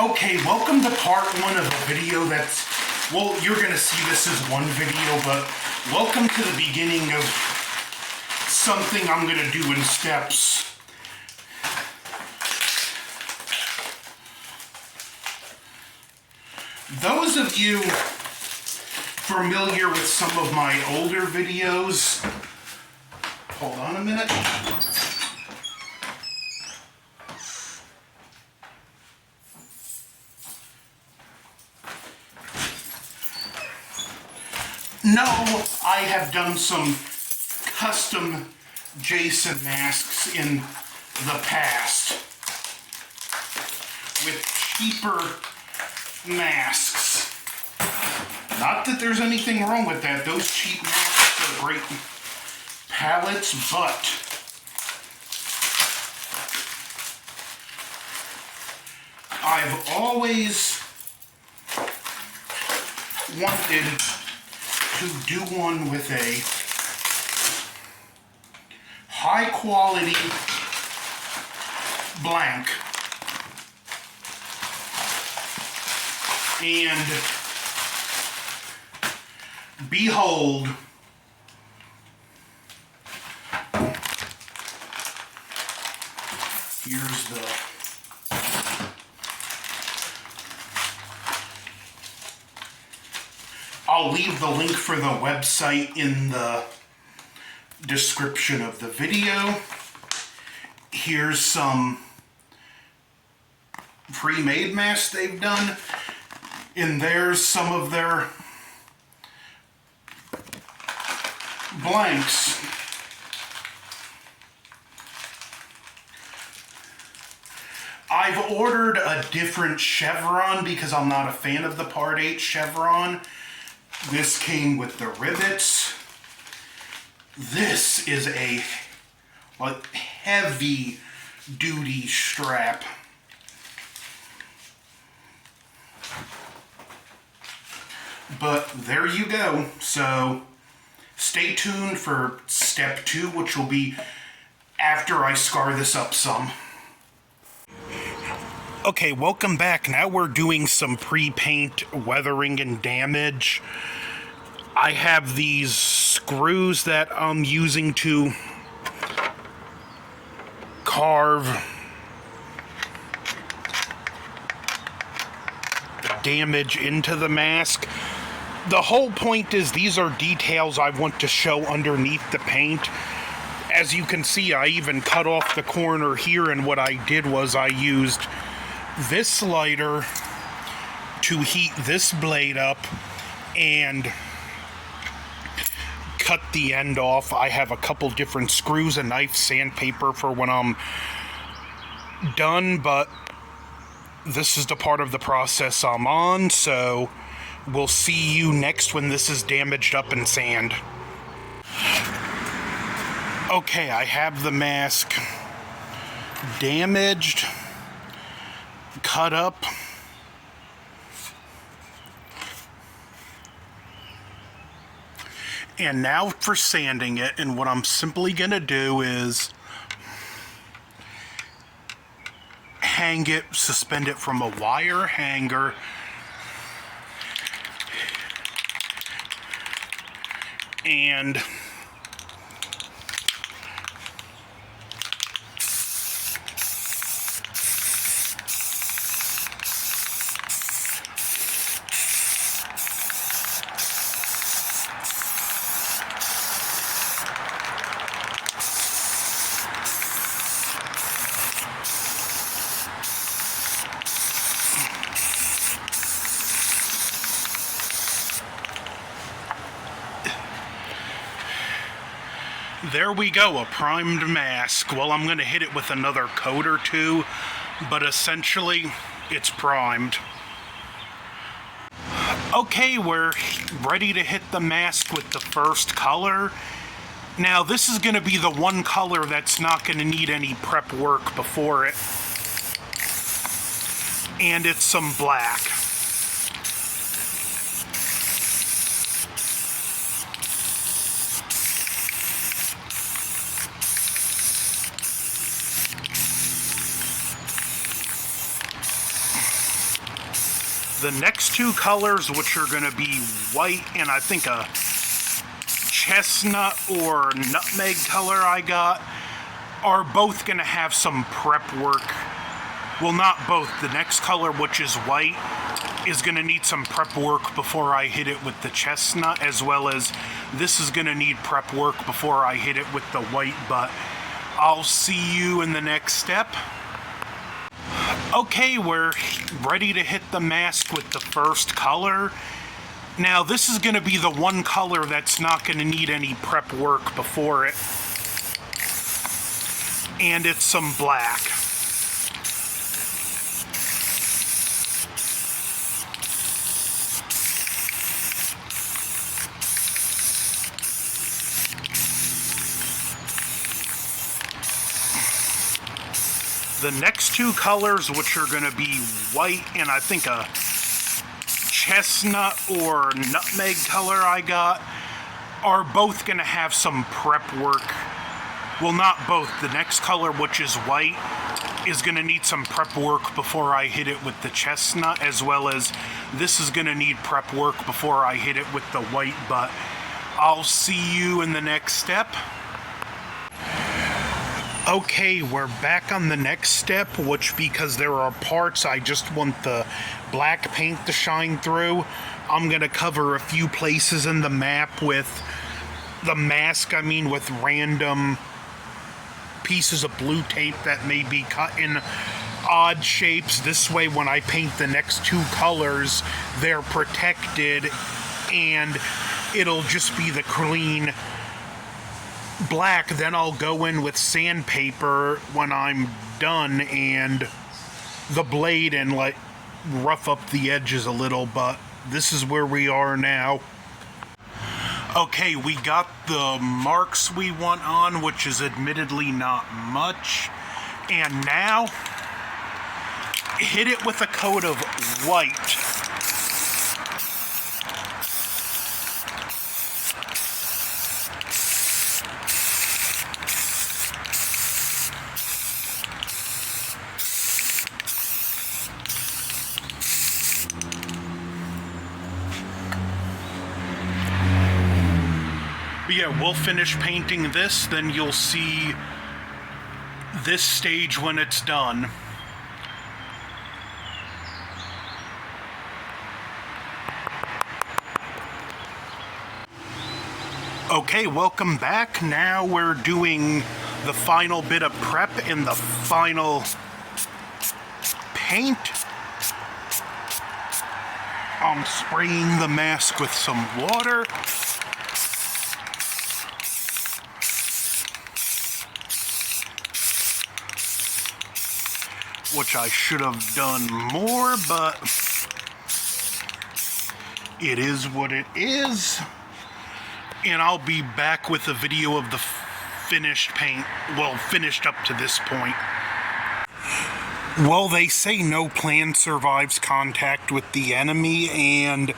Okay, welcome to part one of a video that's, well, you're going to see this as one video, but welcome to the beginning of something I'm going to do in steps. Those of you familiar with some of my older videos, hold on a minute. No, I have done some custom Jason masks in the past with cheaper masks. Not that there's anything wrong with that. Those cheap masks are great palettes, but I've always wanted to do one with a high quality blank, and behold, here's the I'll leave the link for the website in the description of the video. Here's some pre-made masks they've done, and there's some of their blanks. I've ordered a different Chevron because I'm not a fan of the Part 8 Chevron. This came with the rivets. This is a heavy duty strap. But there you go. So stay tuned for step 2, which will be after I scar this up some. Okay, welcome back. Now we're doing some pre-paint weathering and damage. I have these screws that I'm using to carve damage into the mask. The whole point is these are details I want to show underneath the paint. As you can see, I even cut off the corner here, and what I did was I used this lighter to heat this blade up and cut the end off. I have a couple different screws, a knife, sandpaper for when I'm done, but this is the part of the process I'm on, so we'll see you next when this is damaged up in sand. Okay, I have the mask damaged, cut up, and now for sanding it. And what I'm simply gonna do is hang it, suspend it from a wire hanger, and there we go, a primed mask. Well, I'm going to hit it with another coat or two, but essentially it's primed. Okay, we're ready to hit the mask with the first color. Now, this is going to be the one color that's not going to need any prep work before it. And it's some black. The next two colors, which are going to be white and I think a chestnut or nutmeg color I got, are both going to have some prep work. Well, not both. The next color, which is white, is going to need some prep work before I hit it with the chestnut, as well as this is going to need prep work before I hit it with the white, but I'll see you in the next step. Okay, we're ready to hit the mask with the first color. Now, this is going to be the one color that's not going to need any prep work before it. And it's some black. The next two colors, which are going to be white and I think a chestnut or nutmeg color I got, are both going to have some prep work. Well, not both. The next color, which is white, is going to need some prep work before I hit it with the chestnut, as well as this is going to need prep work before I hit it with the white, but I'll see you in the next step. Okay, we're back on the next step, which, because there are parts I just want the black paint to shine through, I'm going to cover a few places in the map with the mask, with random pieces of blue tape that may be cut in odd shapes. This way, when I paint the next two colors, they're protected, and it'll just be the clean black. Then I'll go in with sandpaper when I'm done and the blade and rough up the edges a little, but this is where we are now. Okay, we got the marks we want on, which is admittedly not much, and now hit it with a coat of white. But yeah, we'll finish painting this, then you'll see this stage when it's done. Okay, welcome back. Now we're doing the final bit of prep and the final paint. I'm spraying the mask with some water. Which I should have done more, but it is what it is. And I'll be back with a video of the finished paint, well, finished up to this point. Well, they say no plan survives contact with the enemy, and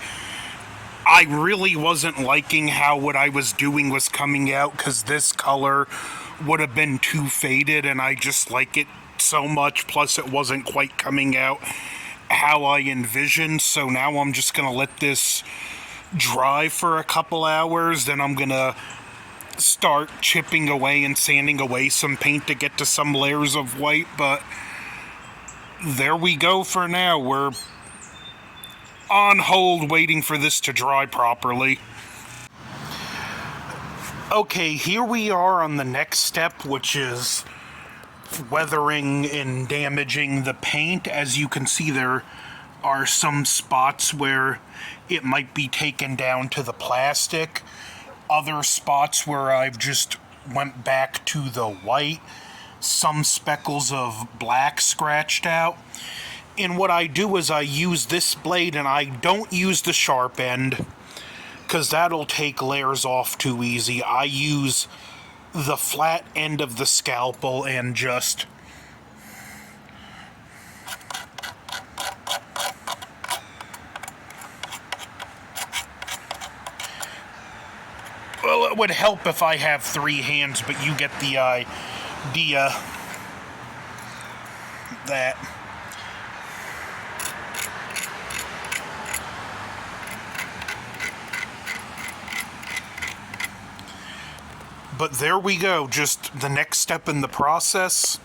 I really wasn't liking how what I was doing was coming out, because this color would have been too faded, and I just like it so much, plus it wasn't quite coming out how I envisioned. So now I'm just gonna let this dry for a couple hours, then I'm gonna start chipping away and sanding away some paint to get to some layers of white. But there we go for now. We're on hold waiting for this to dry properly. Okay, here we are on the next step, which is weathering and damaging the paint. As you can see, there are some spots where it might be taken down to the plastic, other spots where I've just went back to the white, some speckles of black scratched out. And what I do is I use this blade, and I don't use the sharp end because that'll take layers off too easy. I use the flat end of the scalpel and just well, it would help if I have 3 hands, but you get the idea that But there we go, just the next step in the process.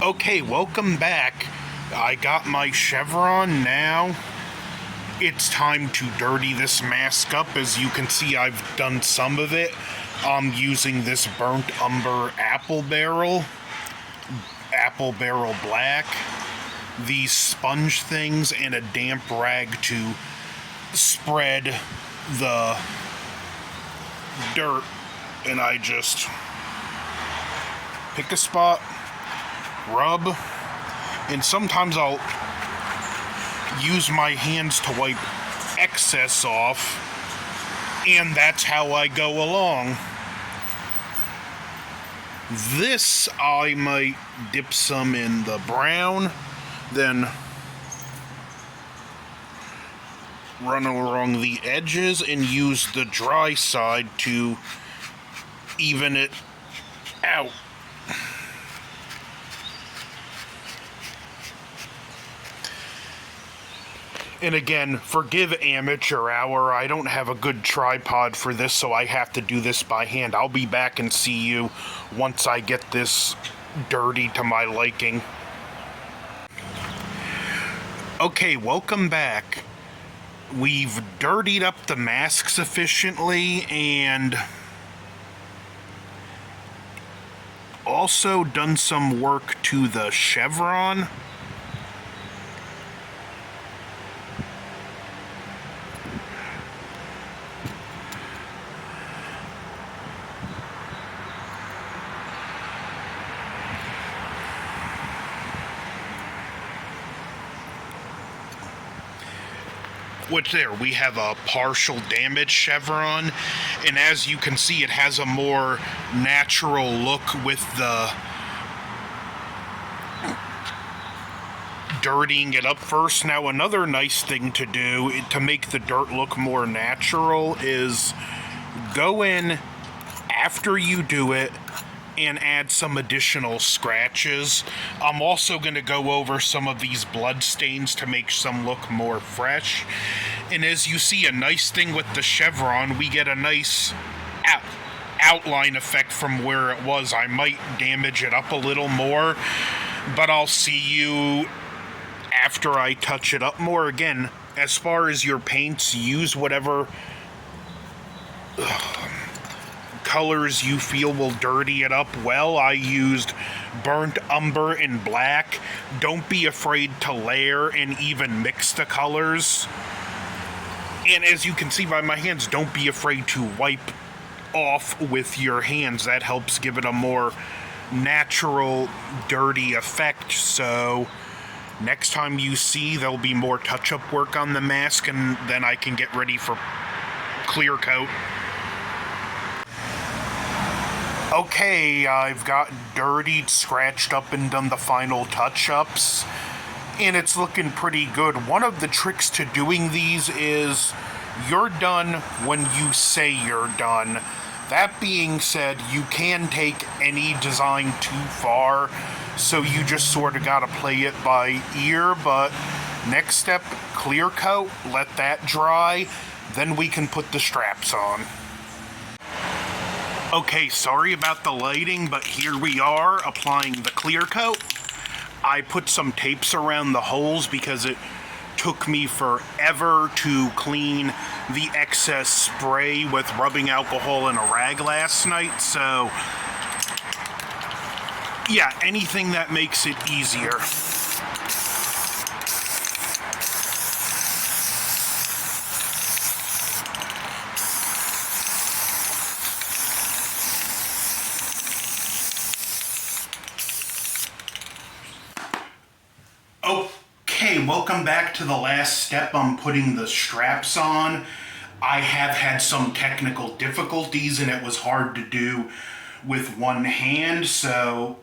Okay, welcome back. I got my Chevron now. It's time to dirty this mask up. As you can see, I've done some of it. I'm using this burnt umber apple barrel black, these sponge things, and a damp rag to spread the dirt. And I just pick a spot, rub, and sometimes I'll use my hands to wipe excess off, and that's how I go along. This I might dip some in the brown, then run along the edges and use the dry side to even it out. And again, forgive amateur hour, I don't have a good tripod for this, so I have to do this by hand. I'll be back and see you once I get this dirty to my liking. Okay, welcome back. We've dirtied up the mask sufficiently and also done some work to the Chevron. Which there, we have a partial damage Chevron, and as you can see, it has a more natural look with the dirtying it up first. Now, another nice thing to do to make the dirt look more natural is go in after you do it and add some additional scratches. I'm also going to go over some of these blood stains to make some look more fresh. And as you see, a nice thing with the Chevron, we get a nice outline effect from where it was. I might damage it up a little more, but I'll see you after I touch it up more. Again, as far as your paints, use whatever colors you feel will dirty it up well. I used burnt umber and black. Don't be afraid to layer and even mix the colors. And as you can see by my hands, don't be afraid to wipe off with your hands. That helps give it a more natural, dirty effect. So next time you see, there'll be more touch-up work on the mask, and then I can get ready for clear coat. Okay, I've got dirtied, scratched up, and done the final touch-ups, and it's looking pretty good. One of the tricks to doing these is you're done when you say you're done. That being said, you can take any design too far, so you just sort of gotta play it by ear. But next step, clear coat, let that dry, then we can put the straps on. Okay, sorry about the lighting, but here we are applying the clear coat. I put some tapes around the holes because it took me forever to clean the excess spray with rubbing alcohol in a rag last night. So yeah, anything that makes it easier. Okay, welcome back to the last step. I'm putting the straps on. I have had some technical difficulties and it was hard to do with one hand, so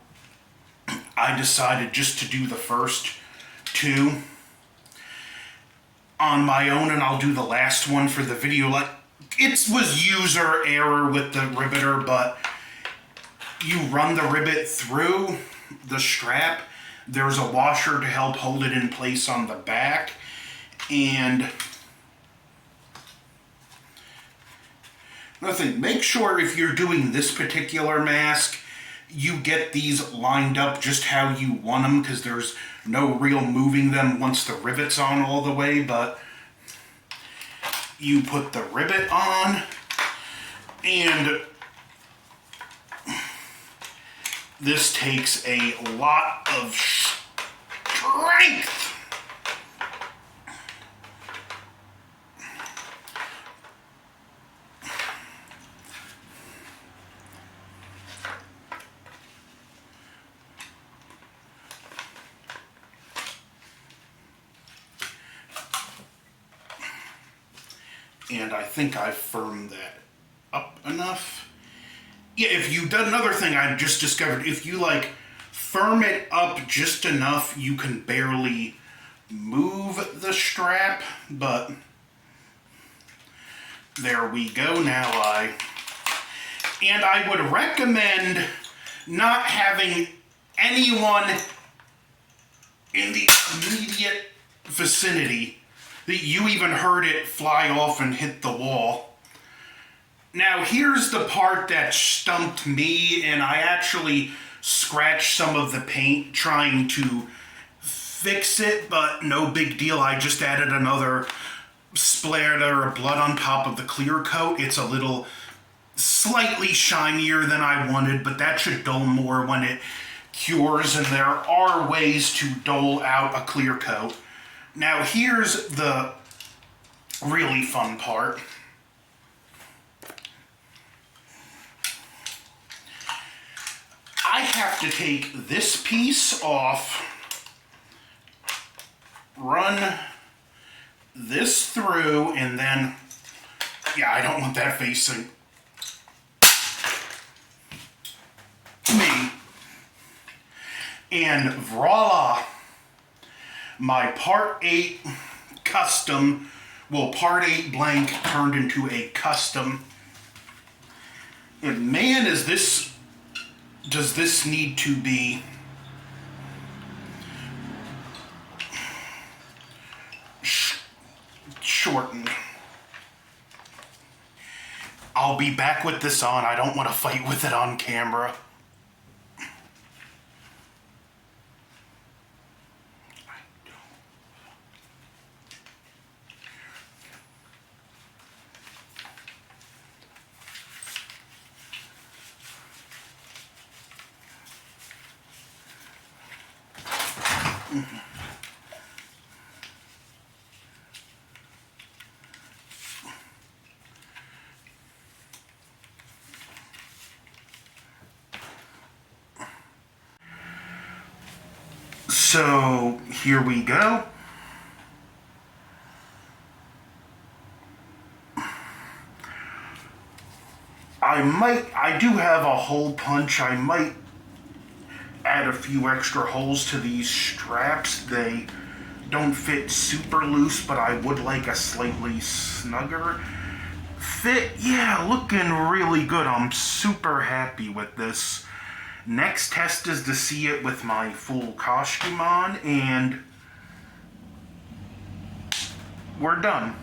I decided just to do the first two on my own, and I'll do the last one for the video. Like, it was user error with the riveter, but you run the rivet through the strap. There's a washer to help hold it in place on the back, and Another thing, make sure if you're doing this particular mask, you get these lined up just how you want them, because there's no real moving them once the rivet's on all the way, but you put the rivet on, and this takes a lot of strength. And I think I firmed that up enough. Yeah, if you done another thing I just discovered, if you like firm it up just enough, you can barely move the strap, but there we go. Now I would recommend not having anyone in the immediate vicinity that you even heard it fly off and hit the wall. Now here's the part that stumped me, and I actually scratched some of the paint trying to fix it, but no big deal. I just added another splatter of blood on top of the clear coat. It's a little slightly shinier than I wanted, but that should dull more when it cures, and there are ways to dole out a clear coat. Now here's the really fun part. I have to take this piece off, run this through, and then, yeah, I don't want that facing me. And voila, my Part 8 custom, well, Part 8 blank turned into a custom. And man, does this need to be shortened. I'll be back with this on. I don't want to fight with it on camera. So here we go. I do have a hole punch. I might add a few extra holes to these straps. They don't fit super loose, but I would like a slightly snugger fit. Yeah, looking really good. I'm super happy with this. Next test is to see it with my full costume on, and we're done.